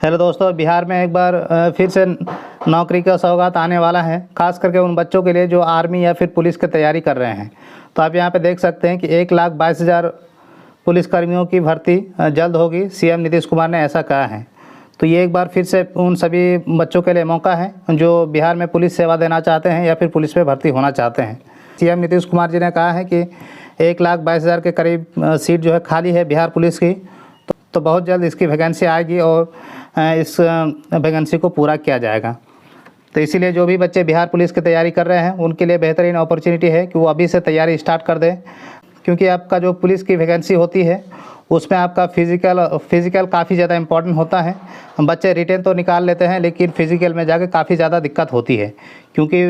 Hello दोस्तों, बिहार में एक बार फिर से नौकरी का सौगात आने वाला है, खास करके उन बच्चों के लिए जो आर्मी या फिर पुलिस की तैयारी कर रहे हैं। तो आप यहाँ पे देख सकते हैं कि 1,22,000 पुलिसकर्मियों की भर्ती जल्द होगी। सीएम नीतीश कुमार ने ऐसा कहा है। तो ये एक बार फिर से उन सभी बच्चों के लिए मौका है जो बिहार में पुलिस सेवा देना चाहते हैं या फिर पुलिस में भर्ती होना चाहते हैं। सीएम नीतीश कुमार जी ने कहा है कि 1,22,000 के करीब सीट जो है खाली है बिहार पुलिस की। तो बहुत जल्द इसकी वैकेंसी आएगी और इस वैकेंसी को पूरा किया जाएगा। तो इसीलिए जो भी बच्चे बिहार पुलिस की तैयारी कर रहे हैं उनके लिए बेहतरीन अपॉर्चुनिटी है कि वो अभी से तैयारी स्टार्ट कर दें, क्योंकि आपका जो पुलिस की वैकेंसी होती है उसमें आपका फ़िज़िकल काफ़ी ज़्यादा इम्पोर्टेंट होता है। बच्चे रिटेन तो निकाल लेते हैं लेकिन फ़िज़िकल में जाके काफ़ी ज़्यादा दिक्कत होती है, क्योंकि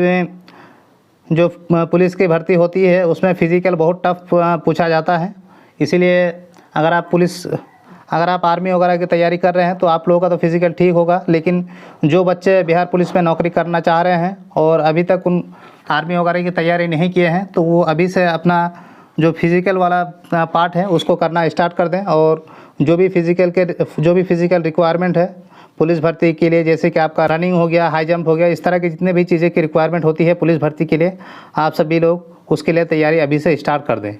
जो पुलिस की भर्ती होती है उसमें फ़िज़िकल बहुत टफ पूछा जाता है। इसीलिए अगर आप आर्मी वगैरह की तैयारी कर रहे हैं तो आप लोगों का तो फिज़िकल ठीक होगा, लेकिन जो बच्चे बिहार पुलिस में नौकरी करना चाह रहे हैं और अभी तक उन आर्मी वगैरह की तैयारी नहीं किए हैं तो वो अभी से अपना जो फिज़िकल वाला पार्ट है उसको करना स्टार्ट कर दें। और जो भी फिज़िकल रिक्वायरमेंट है पुलिस भर्ती के लिए, जैसे कि आपका रनिंग हो गया, हाई जंप हो गया, इस तरह की जितने भी चीज़ें की रिक्वायरमेंट होती है पुलिस भर्ती के लिए, आप सभी लोग उसके लिए तैयारी अभी से स्टार्ट कर दें।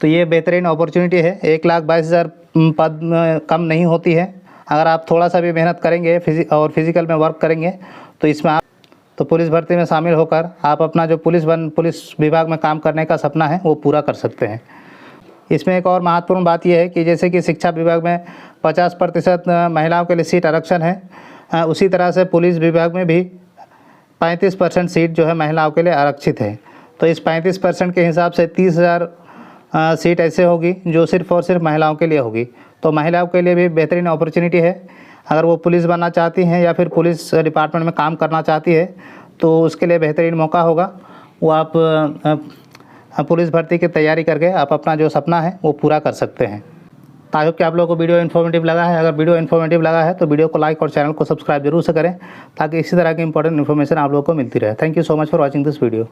तो ये बेहतरीन अपॉर्चुनिटी है। 1,22,000 पद कम नहीं होती है। अगर आप थोड़ा सा भी मेहनत करेंगे और फिज़िकल में वर्क करेंगे तो इसमें आप पुलिस भर्ती में शामिल होकर आप अपना जो पुलिस विभाग में काम करने का सपना है वो पूरा कर सकते हैं। इसमें एक और महत्वपूर्ण बात यह है कि जैसे कि शिक्षा विभाग में 50% महिलाओं के लिए सीट आरक्षण है, उसी तरह से पुलिस विभाग में भी 35% सीट जो है महिलाओं के लिए आरक्षित है। तो इस 35% के हिसाब से 30,000 सीट ऐसे होगी जो सिर्फ़ और सिर्फ महिलाओं के लिए होगी। तो महिलाओं के लिए भी बेहतरीन अपॉर्चुनिटी है। अगर वो पुलिस बनना चाहती हैं या फिर पुलिस डिपार्टमेंट में काम करना चाहती है तो उसके लिए बेहतरीन मौका होगा। वो आप पुलिस भर्ती की तैयारी करके आप अपना जो सपना है वो पूरा कर सकते हैं। आई होप कि आप लोगों को वीडियो इन्फॉर्मेटिव लगा है। अगर वीडियो इन्फॉर्मेटिव लगा है तो वीडियो को लाइक और चैनल को सब्सक्राइब जरूर से करें, ताकि इसी तरह की इंपॉर्टेंट इन्फॉर्मेशन आप लोगों को मिलती रहे। Thank you so much for watching this video.